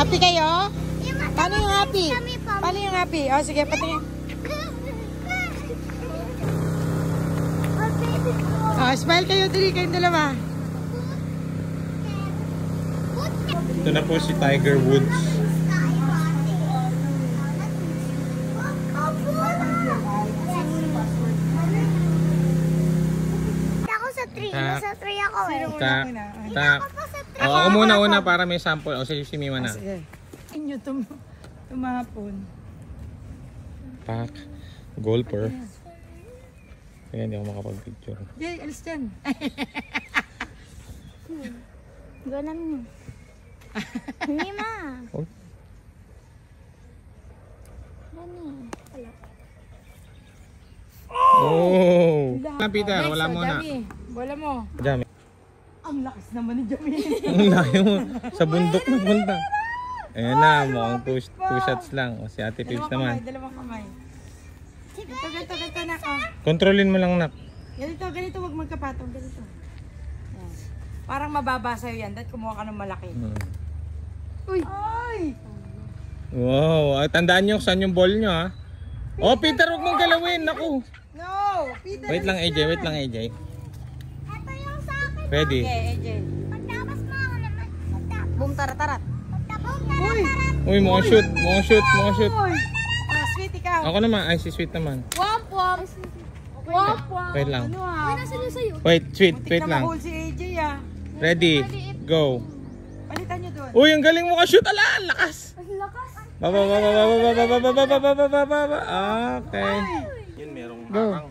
Happy kayo? Paano yung happy? Paano yung happy? O, sige, patingin. Oh, smile kayo, dali kayong dalawa. Ito na po si Tiger Woods. Ako sa 3. Nasa 3 ako eh. Ako muna para may sample. O si Mima na. Sige. Inyo tumapon. Pak. Golfer. Kaya hindi ako makapag-picture. Jay, alis dyan. Ganun mo. Hindi ma. Oh. Ganun. Oh! Peter, wala mo na. Bola mo. Jami. Ang lakas naman ni Jami. Ang layo mo. Sa bundok na punta. Ayan na, mukhang two shots lang. O si Ate Pips naman. Dalawang kamay. Ganito na ka. Kontrolin mo lang, nak. Ganito, wag magkapatong. Ganito. Yan. Parang mababa sa'yo yan. Dahil kumuha ka ng malaki. Uy! Ay! Wow! Tandaan nyo saan yung ball nyo, ha? Oh, Peter, huwag mong galawin. Naku! No! Peter! Wait lang, AJ. Wait lang, AJ. Ito yung sa akin. Ready? Okay, AJ. Pagtapos mo ako naman. Boom, tarat-tarat. Pagtapos Uy! Uy, mukhang shoot. Mukhang shoot. Mukhang shoot. Uy! Sweet, ikaw. Ako naman. Ay, si Sweet naman. Womp-womp. Womp-womp. Wait lang. Ano ah? Nasaan yung sa'yo? Wait, Sweet. Muntik Wait na lang. mahul si AJ ah. Ready? Go. Palitan nyo doon. Uy, ang galing mo ka-shoot. Ala, ang lakas. Ang lakas. Baba. Okay. Yun, merong harang.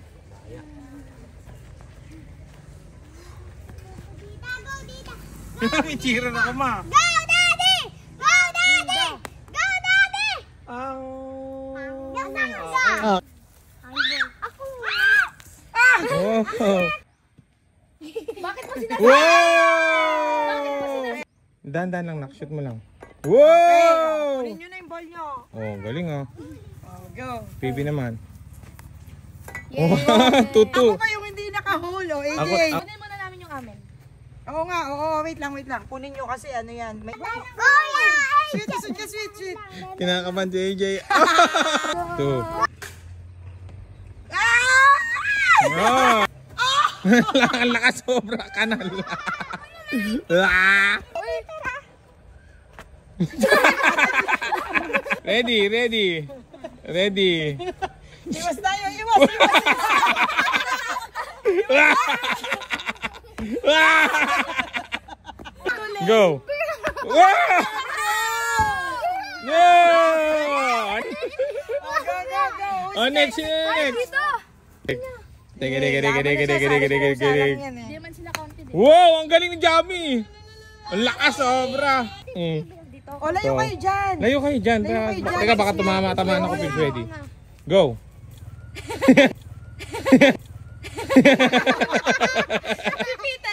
Dita, go dita. May chira na ka, ma. Go daddy! Go daddy! Go daddy! Nasaan yung sa? Ako. Oh. Bakit mo sinasabi? Wow! Dahan-dahan lang, nak-shoot mo lang. Wow! Kunin nyo na yung ball nyo. Oh, galing oh. Oh, go. PB naman. Yeah. Oh, tutu. Ako pa yung hindi nakahul, oh, AJ. Ako- Kunin muna namin yung amin. Oo nga, oo, wait lang. Kunin nyo kasi ano yan. May... Kuya! Sweet. Kinakaban si AJ. Two. Oh! Ang lakas sobra kanal. Ready. Iwas tayo, iwas. Go. Wow! No! Go. Oh, next. Teka. Hindi man sila confident. Wow, ang galing ni Jami. Ang lakas sobra. O, layo kayo dyan. Layo kayo dyan. Teka, baka tamaan ako. Ready. Go. Sweet,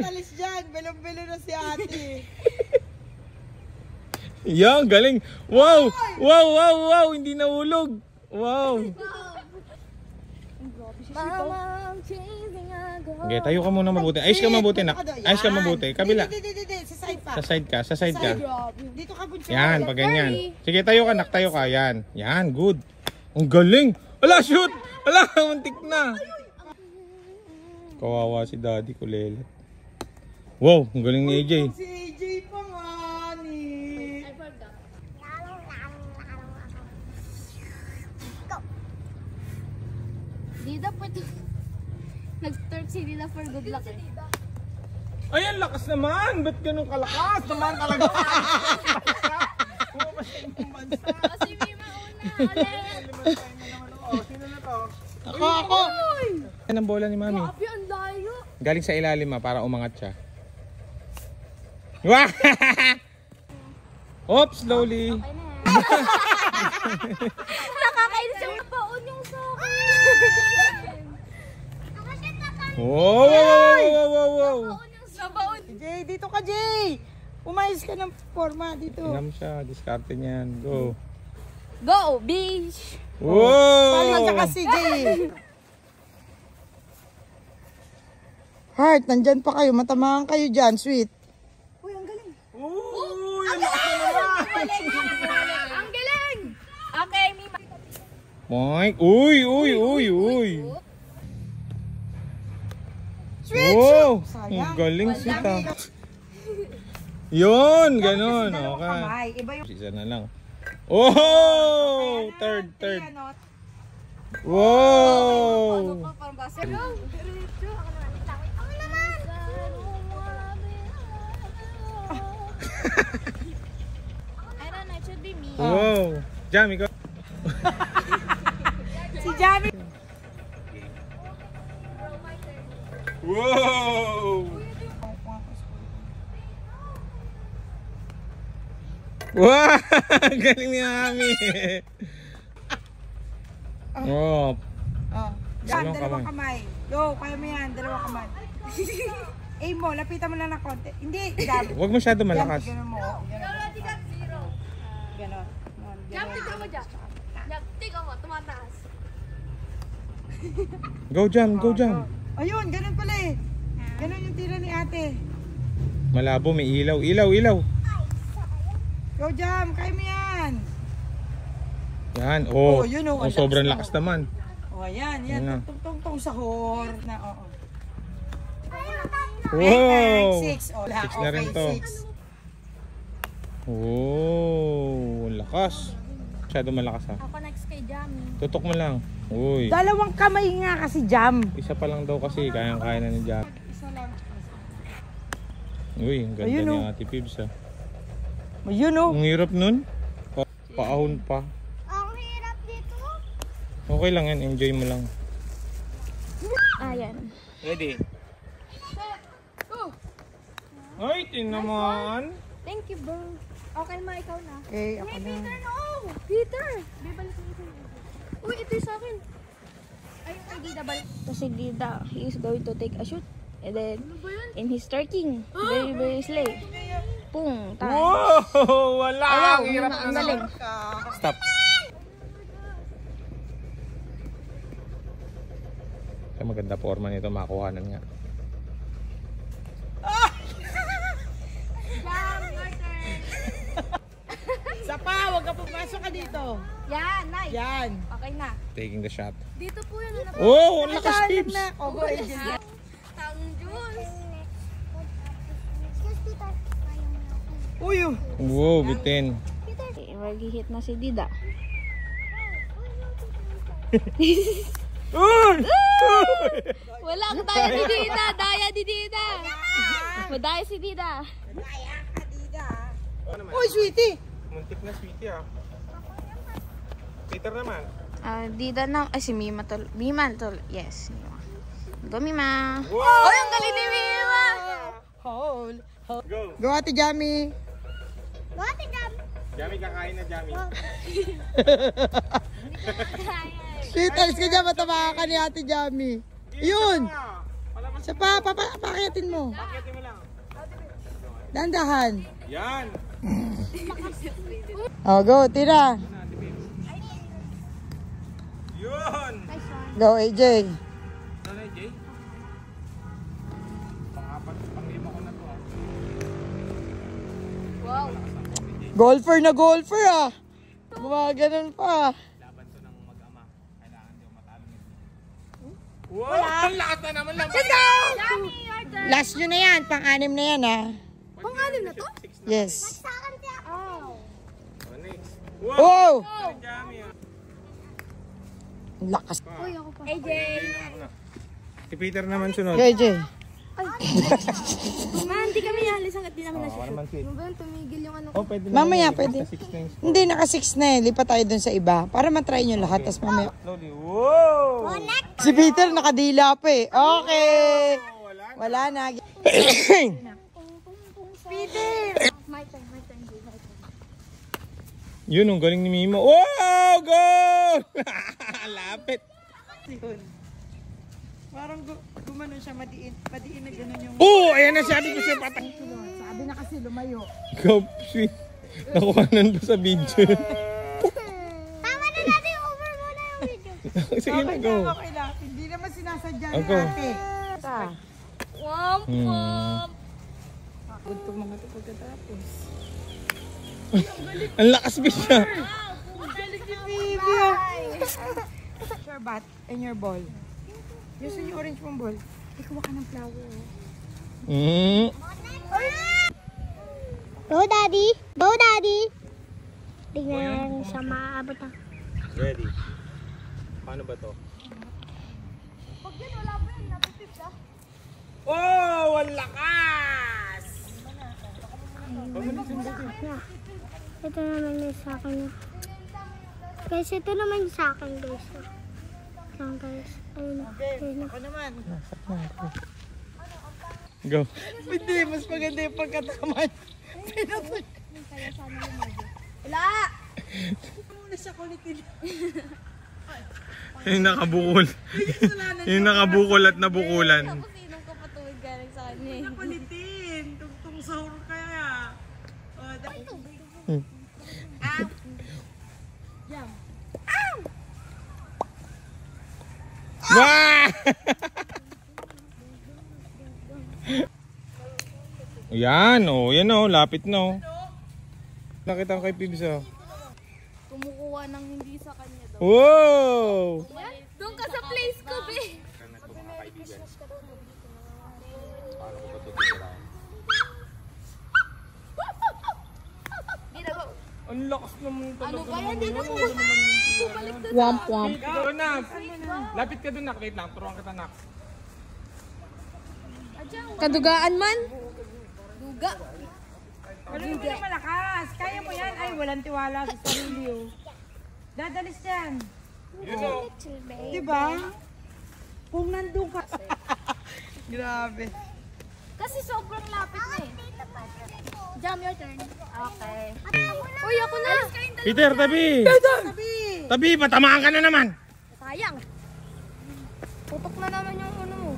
alis dyan. Belong-belo na si ate. Yan, galing. Wow. Hindi nahulog. Wow. Mama, I'm chasing a girl. Okay, tayo ka muna mabuti. Ayos ka mabuti, nak. Ayos ka mabuti. Kabila. Hindi. Sa side pa. Sa side ka. Dito ka, bunso. Yan, pag ganyan. Sige, tayo ka, nak. Tayo ka. Yan, good. Ang galing. Ala, shoot. Ala, muntik na. Kawawa si daddy ko, Lelet. Wow, ang galing ni AJ. Si AJ pa nga ni. I forgot. Dida, pwede. Nag-turk si Dida for good luck eh. Ayan, lakas naman. Ba't ganun kalakas? Naman talaga. Kasi Mima una ulit. Sino na to? Ako. Yan ang bola ni Mami. Grabe, ang layo. Galing sa ilalim para umangat siya. Wah! Oops, slowly. Nakakainis yung baon yung sa akin. Wow. Baon yung sa baon. Jay, dito ka, Jay. Umayos ka ng forma dito. Tingnan mo siya, diskarte niyan. Go. Go, beach. Paano Wow! ka kasi, Jay? Heart, nandyan pa kayo. Matamaan kayo dyan, sweet. Uy, ang galing. Uy, ang lakas na naman. Ang galing! Okay, Mima. Mike. Uy. Switch! Wow. Sayang. Ang galing sita. Yun, ganun. Dalawang Okay. kamay. Iba yung... Isa na lang. Oh! Third. Wow! Parang basketball. Ako naman! I don't know, it should be me. Wow! Jam, ikaw. Si Jamie. Wow! Wow! Galing ni Mami. Oh. Oh. Yan, Dalawang dalawang kamay. Go, kaya mo yan, dalawang kamay. Aim mo, lapitan mo lang ng konti. Hindi, dab. Huwag masyado malakas. Ganun mo. Ganun. Jump, tignan mo dyan. Jump, tignan mo, tumataas. Go Jam. Ayun, ganun pala eh. Ganun yung tira ni ate. Malabo, may ilaw. Ilaw. Go Jam, kaya mo yan. Yan. Oh, Oh, yun, oh, oh ang sobrang lakas lakas naman. Oh, yan. Yan na. Tungtong sa hor. Na, oo. Wow! 6. Oh, Six na rin to. 6. Oh, lakas. Masyado malakas ha. Ako next kay Jamie. Tutok mo lang. Uy. Dalawang kamay nga kasi Jam. Isa pa lang daw kasi, kayang-kaya na ni Jam. Isa lang. Uy, ang ganda Ayun, ni oh. Ate Pibs ha. Ayun oh. Ang hirap nun. Paahon pa. Ang hirap dito. Okay lang yan, enjoy mo lang. Ayan. Ready? Go! Ay, tinaman. Thank you, bro. Okay, ma, ikaw na. Okay, ako na. Peter, no! Peter! Bibalik mo ito. Uy, ito yung sa akin. Ay, kay Dida balik. Kasi Dida, he is going to take a shoot. And then, Ano ba yun? in his starting, very slay. Pung, time. Wow! Wala! Wow, Ang hirap ang na galing. Stop. Kaya maganda forma nito, makuhanan nga. Sa pa, huwag ka pumasok ka dito. Yan, nice. Yan. Okay na. Taking the shot. Dito po yun. Ano Oh, ang lakas Pibs! na. Oh, go Angel. Tang juice. Uy, oh. Wow, bitin. Mag-hit na si Dida. Uy! Wala ang daya ni Dida! Daya ni Dida! Madaya si Dida. Uy, sweetie. Muntik na sweetie ah. Peter naman. Dida na. Ay, si Mima tol. Mima tol. Yes, Mima. Go, Mima. Wow! Ay, ang galing ni Mima! Hold. Go! Go, Ate Jamie. Jami, kakain na Jami. Sweet, alis ka dyan. Matamaan ka ni Ate Jamie. Yun. Sa pa, papakitin mo. Pakitin mo lang. Dandahan. Yan! Oh, go, tira. Yun! Go, AJ. Nanay Jay? Pang-apat, pang-lima ko na to ah. Wow. Golfer na golfer ah. Gumaganon pa. Laban to ng mag-ama. Kailangan di matalo nito. Wow! Ang lakas na naman lang! Let's go! Jamie, your turn. Last nyo na yan. Pang-anim na yan ah. Pang-anim na to? Yes. Oh. Oh, next. Oh! Jami ah. Ang lakas. Uy, ako pa. AJ. Si Peter naman sunod. Go, AJ. Ma, hindi kami alis hanggat di namin Ako na-shoot. naman sweet. Ano ba yun? Tumigil yung ano. Oh, pwede na. Mamaya, yun. pwede. Basta 6 na yun. Hindi, naka 6 na eh. Lipat tayo dun sa iba. Para matry nyo lahat. Tapos mamaya. Slowly. Wow! Si Peter nakadila pa eh. Okay. Wala na. Peter! My turn, my turn. Yun, ang galing ni Mimo. Wow! Goal! Lapit. Parang gumanon siya, madiin na gano'n yung... Oh! Ayan na sabi ko siya patang. Sabi na kasi lumayo. Go, sweet. Nakuha na sa video. Tama na natin, over muna yung video. Sige na, go. Okay lang. Hindi naman sinasadya ni Okay. ate. Womp womp. Good to mga ito pagkatapos. Ang lakas ba siya? Your bat and your ball. Use yung orange mong ball. Ikuha ka ng flower. Go, Daddy! Go, Daddy! Tingnan sa maabot na. Ready. Paano ba to? Pag yan, wala pa yan. Napipip ka. Oh! Ang lakas! Ito naman yung sa akin. Guys, ito naman yung sa akin, guys. Lang, guys. Ayun. Ayun. Ako naman. Go. Hindi, mas maganda yung pagkataman. Wala! Muna sa kulit nila. Yung nakabukol. Yung nakabukol at nabukulan. Ako sinong kapatuwid galing sa kanya eh. Kulitin. Tungtong sahur kaya. Wah! Yan, oh. Yan, oh. Lapit na, oh. Nakita ko kay Pibs, oh. Kumukuha ng hindi sa kanya daw. Wow! Doon ka sa place ko, be. Ang lakas naman talaga. Ano ba yan? Di na mo. Bumalik doon. Womp womp. Ikaw, nak. Lapit ka dun, nak. Wait lang. Turuan kita, nak. Kadugaan man? Duga. Ano mo na malakas? Kaya mo yan. Ay, walang tiwala sa sarili, oh. Dadalis yan. Yun, oh. Diba? Kung nandun ka. Grabe. Kasi sobrang lapit na eh. Jam, your turn. Okay. Uy, ako na. Peter, tabi. Sabi. Tabi, patamaan ka na naman. Sayang. Putok na naman yung ano mo.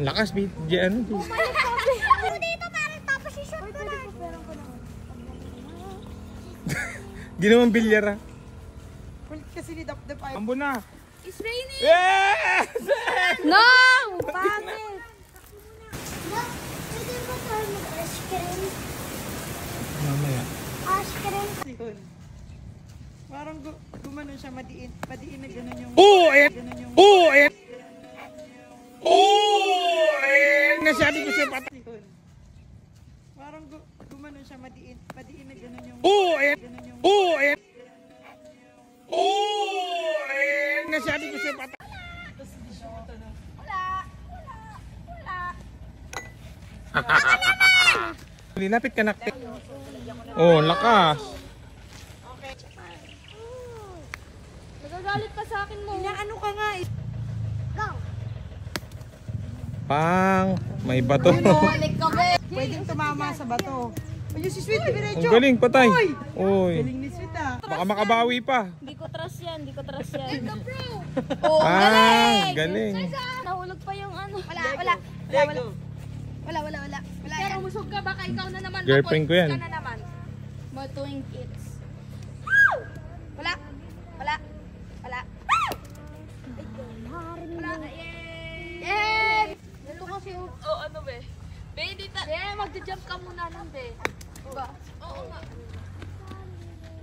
Lakas, Pete. Ano, Pete? Ako dito, parang tapos i-shoot ko na. Ginawang bilyar, ah. Kulit kasi ni Dap Dap ay. Ambo na. It's raining. Yes! No! Pangit. Look, pwede ba tayo mag-ice cream? Mamaya. Ice cream? Yun. Parang gumanon siya, madiin na gano'n yung... Oh, ayan! Gano'n yung... Oh, ayan! Oh, ayan! Nasabi ko siya patay. Yun. Parang gumanon siya, madiin na gano'n yung... Oh, ayan! Gano'n yung... Oh, ayan! Oh, ayan! Nasabi ko siya patay. Lapit ka, nak. Oh, lakas. Nagagalit ka sa akin mo. Ano ka nga? Go! Pang, may bato. Balik ka, be. Pwedeng tumama sa bato. Ayun si Sweet, diretso. Ang galing, patay. Uy! Uy. Galing ni Sweet, ah. Baka makabawi pa. Hindi ko trust yan, hindi ko trust yan. Oh, galing. Galing. Nahulog pa yung ano. Lego. Wala. Pero musog ka, baka ikaw na naman. Girlfriend ko yan. Ka na naman. Motuing kids. Wala. Yay! Ito kasi, ano be? Be, hindi magja-jump ka muna lang, be. Diba? Oo nga.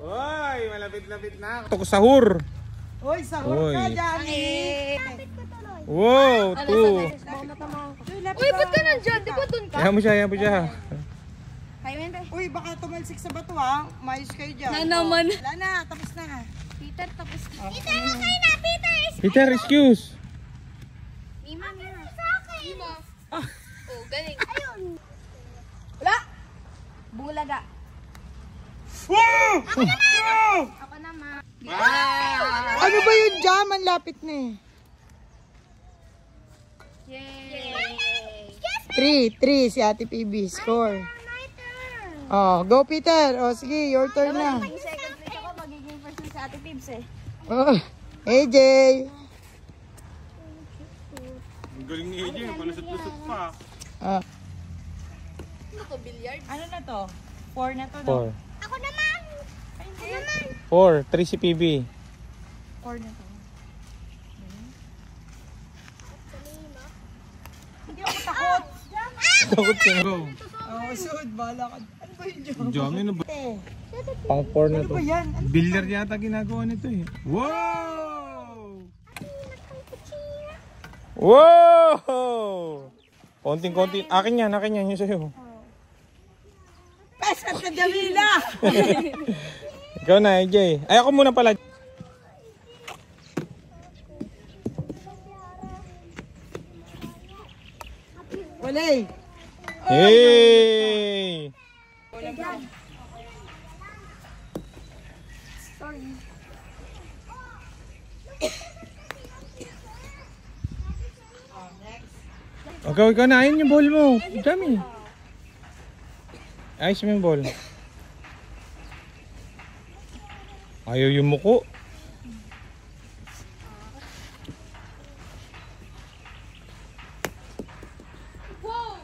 Uy, malapit-lapit na. Ito ko sahur. Uy, sahur ka, Uy. Johnny. Wow, two. Uy, ba't ka nandyan? Di ba dun ka? Ayaw mo siya, Uy, baka tumalsik sa bato, ha? Mayos kayo dyan. Na naman. Wala na, tapos na. Peter, tapos ka. Peter, excuse. Mima. Oh, galing. Wala. Bulaga. Wow! Ako naman. Ano ba yung jam? Ang lapit na eh. Yay! 3 si Ate PB. Score. Oh, go Peter. Oh, sige, your turn na. Second place ako, magiging first place sa Ate Pibs eh. Oh, AJ. Ang galing ni AJ, palusot-lusot pa. Ah, Ano to, billiard? ano na to? 4 na to, no? 4. Ako naman. 4, 3 si PB. 4 na to. Hindi ako takot. Takot siya. Go. Oh, suod. Bahala ka. Dami na ba? Pang 4 na to. Ano ba yan? Billiard yata ginagawa nito eh. Wow! Wow! Konting-konti. Akin yan yung sa'yo. Pesat ka, Jamila! Ikaw na, AJ. Ay, ako muna pala. Walay! Hey! Ikaw na. Ayun yung ball mo. Dami. Ayos mo yung ball. Ayaw yung muko.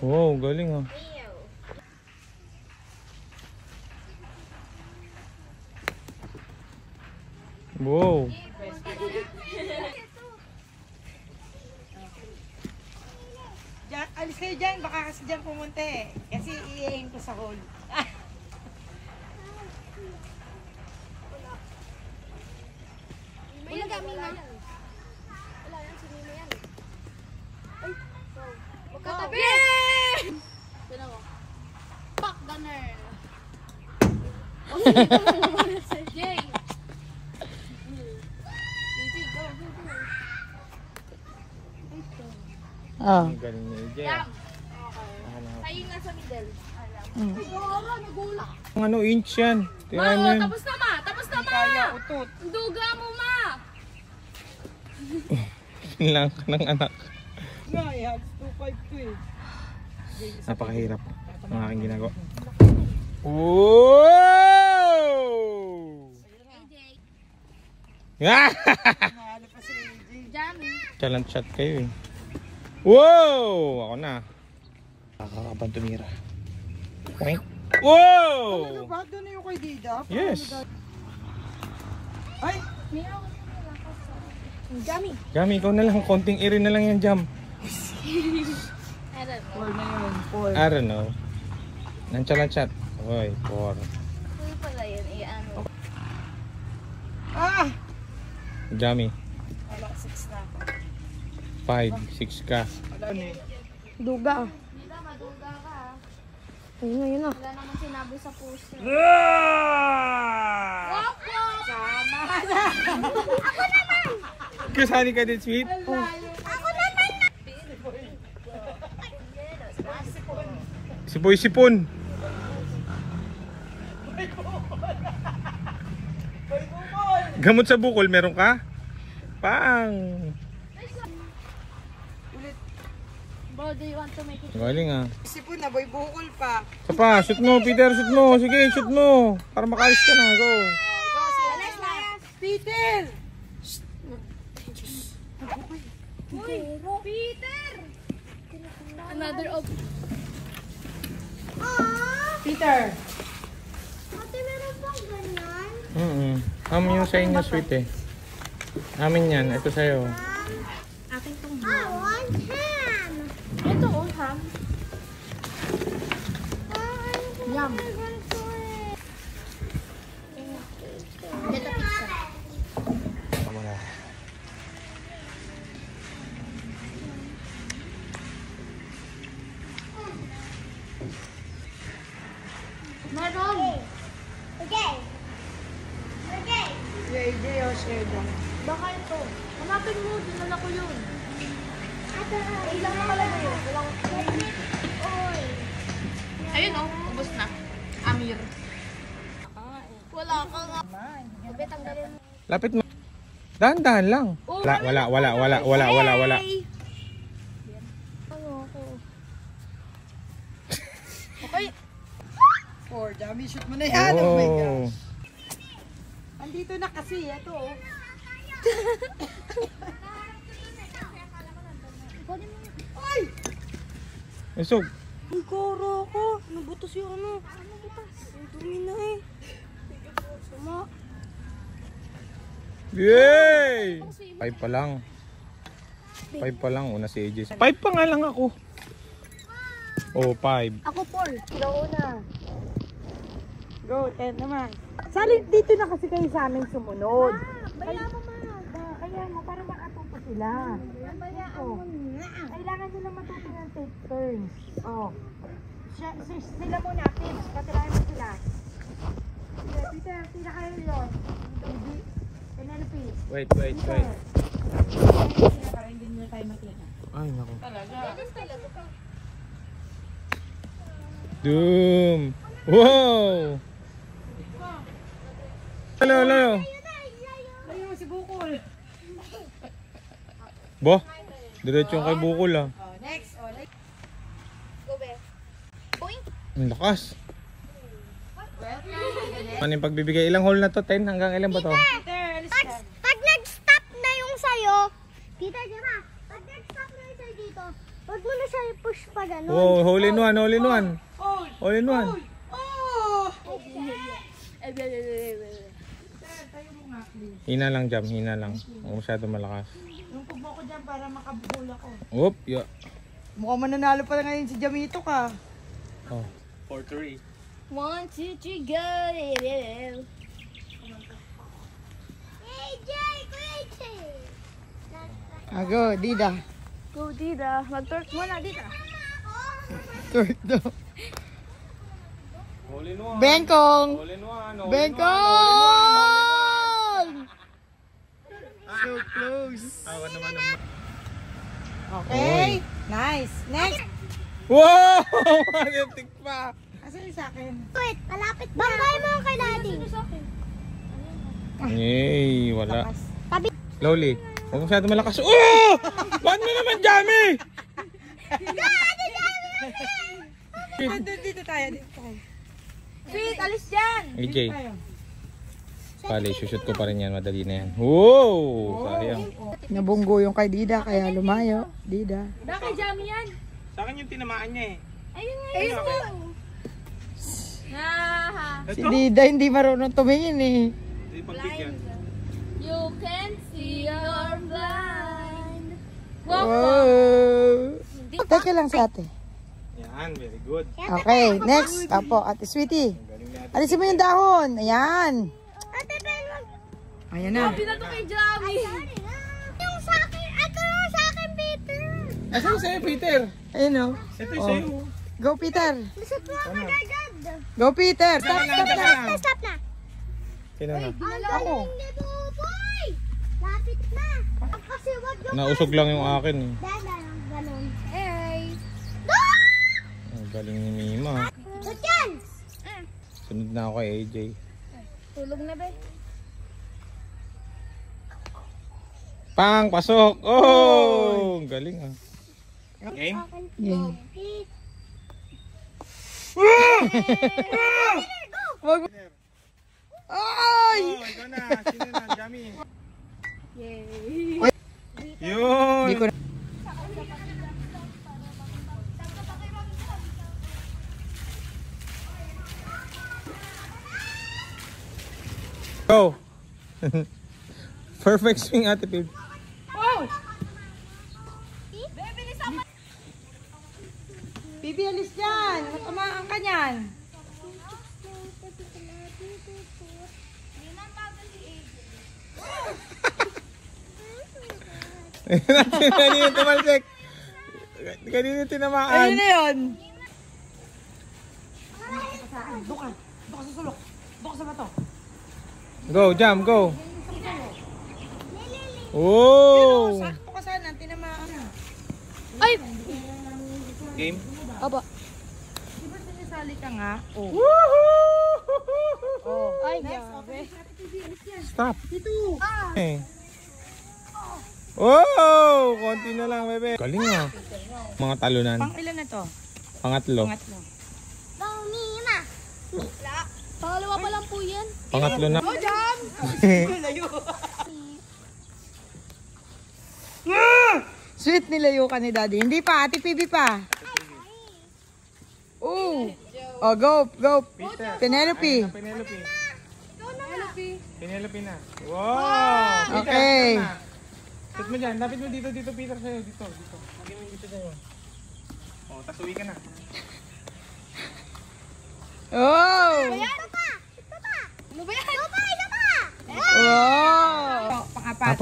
Wow, galing ah. Wow. Diyan, alis kayo dyan, baka kasi dyan pumunta eh. Kasi i-aim ko sa hole. Wala kami na. Wala yan, si Mima yan. Ay, magkatabi! Sino mo? Pak, gunner! Jay! Oh. Ang galing ni AJ. Yam! Tayo nga sa middle. Ay, wala, nagula. Ano inch yan? Tingnan mo yun. Tapos na ma! Tapos na ma! Kaya utot. Duga mo ma! Lang ka ng anak. Yeah, I have 252 eh. Napakahirap ang aking ginagawa. Wow! Ah! Mahalo pa si AJ. Jammy. Challenge shot kayo eh. Wow! Ako na. Nakakaban tumira. Wow! Ano ba? Doon na yung kay Dida? Yes. Ay! Jammy. Jam, ikaw na lang. Konting iri na lang yan, Jam. Adam. 4 na yun. 4. I don't know. Nang challenge shot. Oy, 4. Uy pala yun, ano. Ah! Jammy. Wala, 6 na ako. 5, 6 ka. Wala na eh. Duga. Dila, maduga ka. Ayun na, yun na. Wala naman sinabi sa poster. Ah! Wako! Kasali ka din, sweet? Sipoy-sipon. Gamot sa bukol, meron ka? Pang. Bro, do you want to make it? Galing ah. Sipon na, boy, bukol pa. Isa pa, shoot mo, Peter, shoot mo. Sige, shoot mo. Para makalis ka na, go. Go, si Peter! Peter! Another of... Peter! Ate, meron bang ganyan? Amin yung sa inyo, sweet eh. Amin yan, ito sa'yo. Ating tong I want ham. Ito, oh, ham. Yum. Get a pizza. Tama na. Meron. Okay. Okay. Si AJ o share down. Baka ito. Hanapin mo, dinala ko yun. Ate, Ilang na pala yun? Walang... oy. Ayun, oh. Ubus na. Amir. Wala ka nga. Sabi, tanggalin mo. Lapit mo. Dahan-dahan lang. Wala. Okay. 4, Jamie, shoot mo na yan. Oh my Oh. gosh. Andito na kasi, ito oh. Ay! Isog. Ang koro ko. Nabutos yung ano. Ang dumi na eh. Sama. Yay! 5 pa lang. 5 pa lang. Una si AJ. 5 pa nga lang ako. Oh, 5. Ako 4. Ikaw una. Go, 10 naman. Sali, dito na kasi kayo sa amin sumunod. Baya mo ma. Kaya mo, para makatuto sila. Kailangan nila matuto ng take turns. Oh. Sila muna, Pips. Patilayan mo sila. Sige, Peter, sila kayo yun. Penelope. Wait. Para hindi nyo tayo makita. Ay, naku. Doom! Wow! Hello. Ayun mo si Bukol. Bo, diretso yung kay Bukol ah. Oh, next. Go, be. Boing. Ang lakas. Ano yung pagbibigay? Ilang hole na to? 10? Hanggang ilan ba to? Peter, alis ka. Pag nag-stop na yung sayo, Peter, di ba? Pag nag-stop na yung sayo dito, huwag mo na siya i-push pa gano'n. Oh, hole in one. Hole in one. Oh! Hole in one. Oh! Hina lang, Jam. Hina lang. Huwag masyado malakas. Lungkog mo ko dyan para makabuhol ako. Oop, yeah. Mukhang mananalo pa ngayon si Jamito ka. Oh. 1, 2, 3, go. AJ, Kuya AJ. Go, Dida. Go, Dida. Mag-torque muna, Dida. Third daw. Hole in one. Bengkong! Hole in one. Bengkong! So close. Awa naman. Okay. Nice. Next. Wow! Manetik pa. Asan yung sa akin? Wait, malapit na. Bangkay mo kay Daddy. Yay, wala. Tabi. Slowly. Huwag masyado malakas. Oh! Ba't mo naman, Jami? Dito tayo. Fit, alis dyan. AJ. Pali, shoot ko pa rin yan. Madali na yan. Wow! Sayang. Nabunggo yung kay Dida, kaya lumayo. Dida. Bakit Jami yan? Sa akin yung tinamaan niya eh. Ayun nga. Ayun nga. Si Dida hindi marunong tumingin eh. Hindi pagbigyan. You can see you're blind. Oh. Teka lang si ate. Yan, very good. Okay, next. Apo, ate Sweetie. Alisin mo yung dahon. Ayan. Ate Ben, wag. Ayan na. Pinato kay Jami. Yung sa akin, ito yung sa akin, Peter. Asan sa'yo, Peter? Ayun o. Ito yung sa'yo. Go, Peter. Lisot mo ako agad. Go, Peter. Stop na. Stop na. Sino na? Ako. Nito, boy. Lapit na. Kasi wag yung Nausog lang yung akin eh. dada lang, ganun. Hey. Ang galing ni Mima. Ba't yan? Sunod na ako kay AJ. Tulog na ba? Pang! Pasok! Oh! Ang galing ah. Game? Yeah. Go. Wag. Ay! Oh, ikaw na. Sino na? Jami. Yay. Yun! Hindi ko na. Go! Perfect swing, Ate Pib. Bibi, alis dyan. Matamaan ka niyan. Kanina tumalsik. Kanina tinamaan. Ayun na yun. Doon ka sa sulok. Doon ka sa bato. Go, jam, go. Oh! Sakto ka sana. Tinamaan ka. Ay! Game? Aba. Di ba sinisali ka nga? Oh. Ay, Grabe. Stop. Eh. Oh! Konti na lang, bebe. Galing ah. Mga talunan. Pang ilan na to? Pangatlo. Pangatlo. Mima. Pangalawa pa lang po yan. Pangatlo na. Go, Jam! Layo. Sweet, nilayo ka ni Daddy. Hindi pa, Ate Pibi pa. Oh. Oh, go, go. Penelope. Penelope. Penelope. Penelope na. Wow! Okay. Shoot mo dyan. Lapit mo dito, Peter, sa'yo. Dito. Lagyan mo dito sa'yo. Oh, tas uwi ka na. Oh. Ito pa.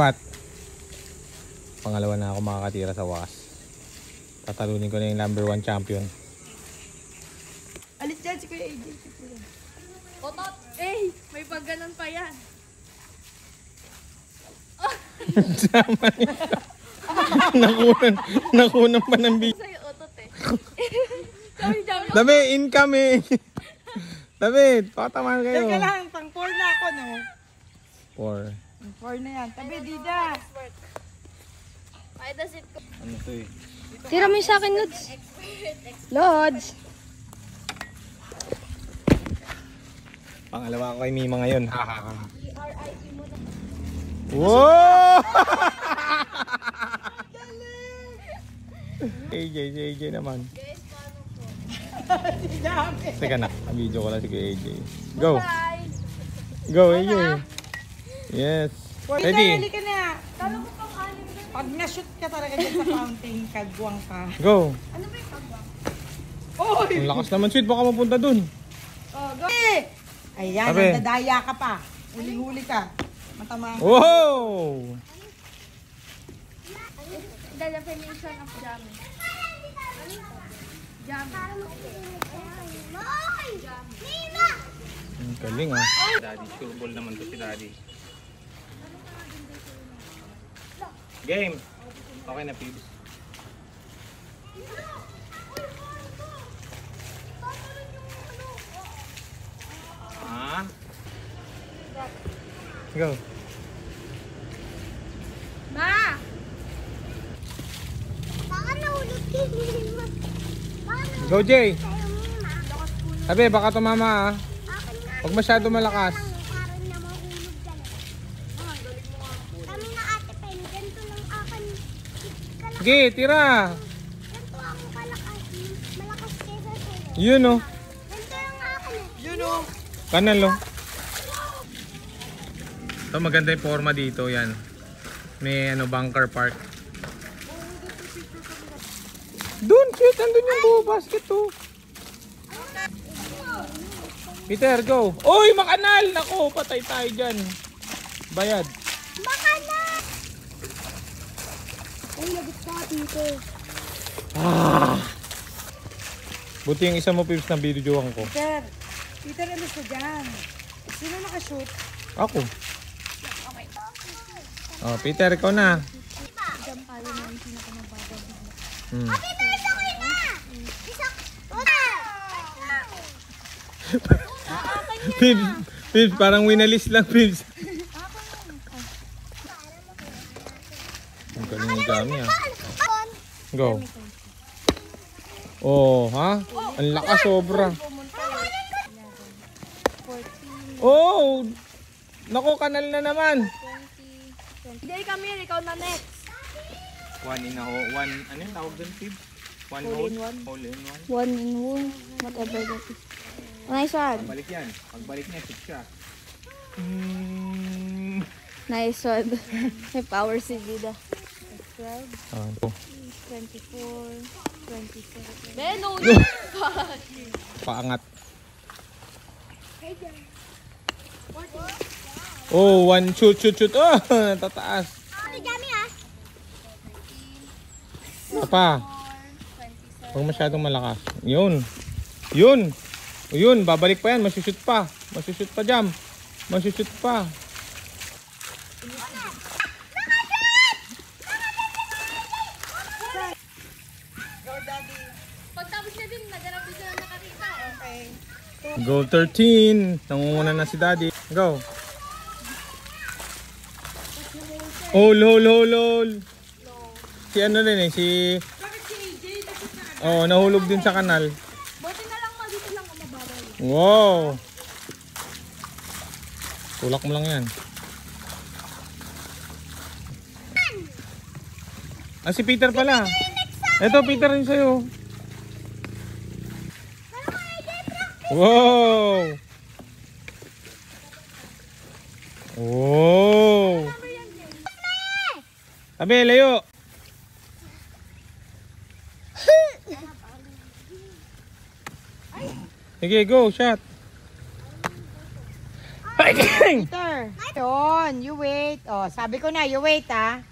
apat. Pangalawa na ako makakatira sa wakas. Tatalunin ko na yung number 1 champion. Alis dyan si Kuya AJ. Otot! Eh! May pag ganun pa yan. Nakunan pa ng video. Sa'yo otot eh. Dami-dami. Dami, incoming. David, pakatamaan kayo. Teka lang, pang 4 na ako, no? 4. 4 na yan. Tabi, Dida. Why does it go? Ano to eh? Tira mo yung sa akin, Lods. Lods. Pangalawa ko kay Mima ngayon. Wow! AJ naman. Teka na, video ko lang si AJ. Go! Bye! Go AJ! Yes! Ready? Ready? Ka na. Pag na-shoot ka talaga dyan sa fountain, kagwang ka. Go! Ano ba yung pagwang? Oy! Ang lakas naman, sweet, baka mapunta dun. Oh, go! Ayan, Tabi. nadadaya ka pa. Huli-huli ka. Matama. Wow! The definition of jamming. Jamming. Ang galing ah. Daddy, sure ball naman to si Daddy. Game! Okay na, Pibs. Ah? Go. Ma! Baka nahulog din yun. Go, Jay! Sabi, baka tumama ah. Huwag masyado malakas. Parang na mahulog ka na. Kami na ate Pen, ganito lang akin. Sige, tira! Ganito ako kalakas. Malakas kaysa sa'yo. Yun oh. Ganito lang akin eh. Yun oh. Kanal oh. Ito maganda yung forma dito, yan. May ano, bunker park. Doon, shit, andun yung buo basket oh. Peter, go. Uy, makanal! Nako, patay tayo dyan. Bayad. Baka na! Ay, lagot ka dito. Buti yung isa mo, Pips, na videoan ko. Peter, alis ka dyan. Sino nakashoot? Ako. Oh, Peter, ikaw na. Ate, nais ako na! Isang... Wala! Pips, parang winalis lang, Pips. Ang galing yung dami ah. Go. Oh, ha? Ang lakas sobra. Oh! Nako, kanal na naman. Hindi kami, ikaw na next. One in a hole. One, ano yung tawag dun, Pips? One hole? Hole in one. One in one. Whatever that is. Nice one. Pagbalik yan. Pagbalik niya, shoot siya. Nice one. May power si Dida. 12, Ah, ito. 24, 27. Beno! Paangat. Oh, one shoot. Oh, tataas. Ano dami ah? Ito pa. Huwag masyadong malakas. Yun. Yun, babalik pa yan. Masushoot pa. Masushoot pa, Jam. Masushoot pa. Go, Daddy. Pagtapos niya din, naganap din sila nakakita. Okay. Goal 13. Nangunguna na si Daddy. Go. Hole. Si ano rin eh, si... Oh, nahulog din sa kanal. Buti na lang dito lang mababaw. Wow. Tulak mo lang yan. Ah, si Peter pala. Eto, Peter rin sa'yo. Wow. Wow. Tabi, layo. Sige, go, shot. Peter. Yun, you wait. Oh, sabi ko na, you wait ah.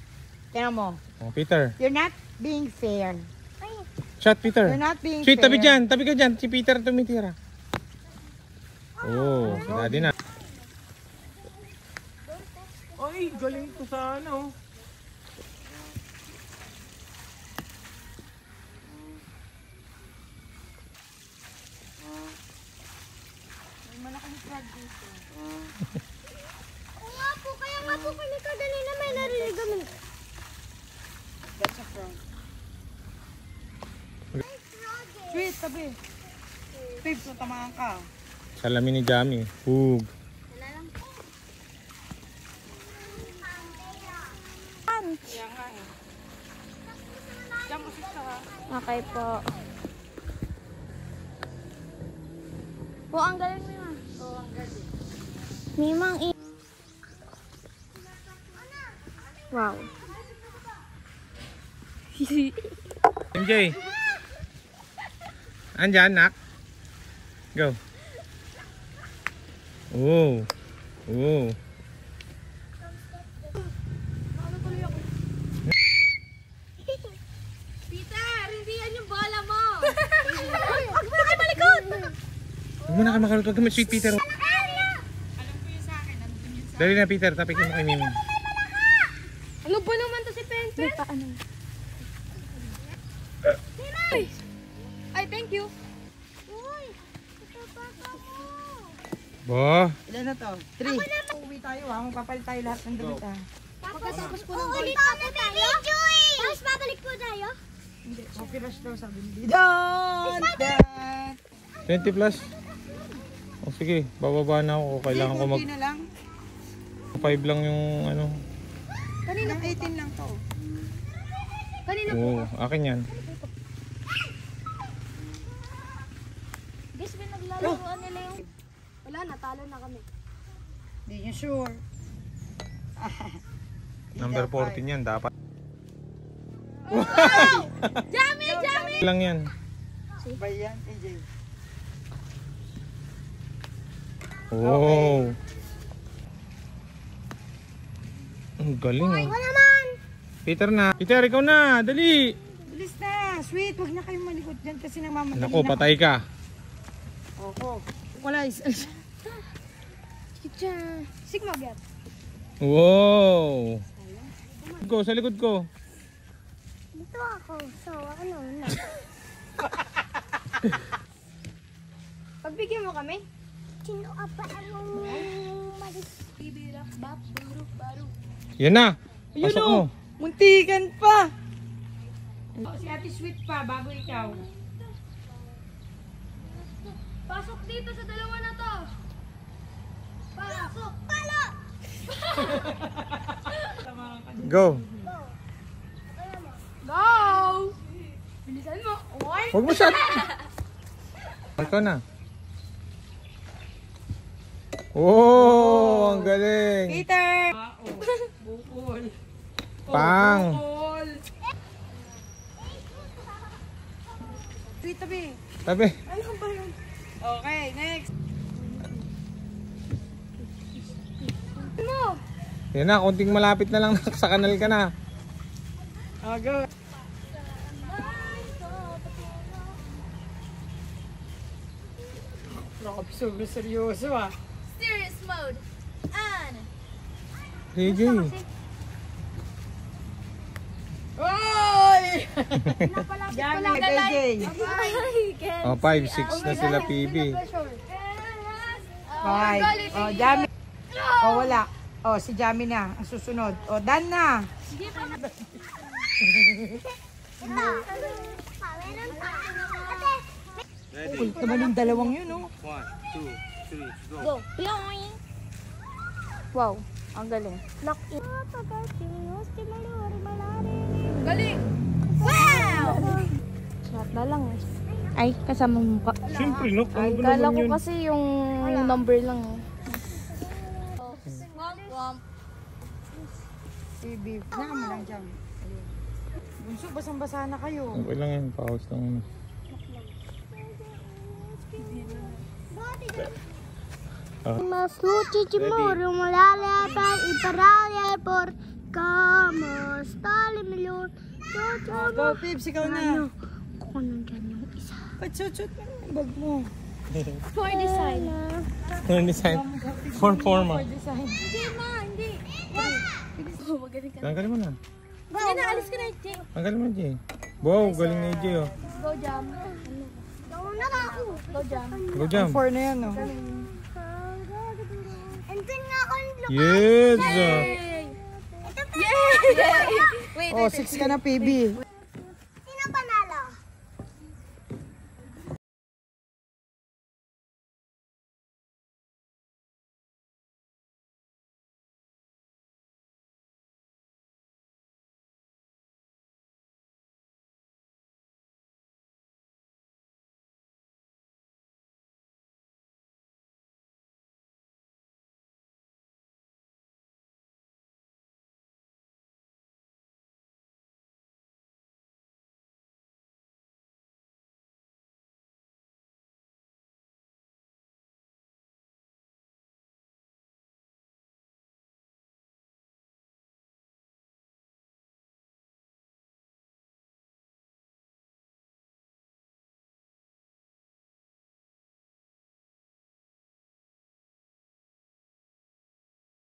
Tingnan mo. Oh, Peter. You're not being fair. Shot, Peter. You're not being Sweet, fair. tabi dyan. Tabi ka dyan. Si Peter tumitira. Oh, si Daddy na. Ay, galing ko sa ano. Oo nga po, kaya nga po kami kanina may narinig kami. That's a frog. Sweet, tabi. Pips, tamaan ka. Salamin ni Jamie. Hug. Kaya nga eh. Diyan mo siya ha. Okay po. Po, ang galing mo yun. Oo, ang galing. Mimang Wow. MJ. Andyan, nak. Go. Oh. Oh. Peter, hindi yan yung bola mo. Huwag mo na kayo malikot. Huwag mo na ka makalot. Huwag ka sweet, Peter. Alam ko yun sa akin. Nandun yun sa Dali na, Peter. Tapikin mo kay Mimi. Ano ba naman to si Penpen? Ay, thank you. Uy, ito papa mo. Bo. Ilan na to? 3. Uwi tayo ha. Magpapalit tayo lahat ng damit ha. Pagkatapos po ng ulit pa po tayo. Tapos babalik po tayo. Hindi. Happy rush daw sabi ni Don't! 20 plus. O sige, bababa na ako. Kailangan ko mag... na lang. 5 lang yung ano. Kanina 18 lang to. Kanina Oo, akin yan. Guys, pinaglalaroan nila yung... Wala, natalo na kami. Hindi nyo sure. Number 14 yan, dapat. Jamie! Jamie! Lang yan. Ba yan, AJ? Oh. Ang galing oh. naman. Peter na. Peter, ikaw na. Dali. Bilis na. Sweet, huwag na kayong malikot dyan kasi namamadali Naku, patay ka. Opo. Wala is... Sigma, get. Wow. Go, sa likod ko. Dito ako. So, ano na. Pagbigyan mo kami. Sino apa ang malis? Bibirak, bap, buruk, baru. Yan na. Ayun Pasok o. mo. Muntikan pa. Si Ate Sweet pa, bago ikaw. Pasok dito sa dalawa na to. Pasok. Palo! Go. Go! Bilisan mo. One. Huwag mo shot. Ikaw na. Oh, ang galing. Peter! Bukol. Pang. Bukol. Sweet, tabi. Tabi. Ano ba yun? Okay, next. Mo. Yan na, konting malapit na lang sa kanal ka na. Oh, go. Grabe, sobrang seryoso ah. Serious mode. On. AJ. Oy! Pinapalapit ko Yan, lang. AJ. Oh, 5, 6 na sila PB. 5. Oh, Jami. Oh, wala. Oh, si Jami na. Ang susunod. Oh, Dan na. Uy, naman yung dalawang yun, oh. 1, 2, 3, Go. Wow. Ang galing. Lock in. Galing. Wow! Shot na lang eh. Ay, kasama mo pa. Siyempre, no? Ay, kala ko kasi yung number lang eh. PB. Saan mo lang dyan. Ayun. Bunso, basang-basa na kayo. Okay lang yan, pause lang. Mas luchi chimuro mulala pa iparalya por kamos tali milyon. Go, Pips, ikaw na. Kung nandyan yung isa. Ba't shoot mo yung bag mo? For design. For design. For forma. Hindi ma, hindi. Oh, magaling ka. Tanggalin mo na. Sige na, alis ka na, Jay. Tanggalin mo, Jay. Wow, galing na Jay, oh. Go jam. Nauna ka ako. Go jam. Go jump. 4 na yan, no? Andun nga ako yung Yes! Yay! Yay! Wait, Oh, 6 ka na, PB.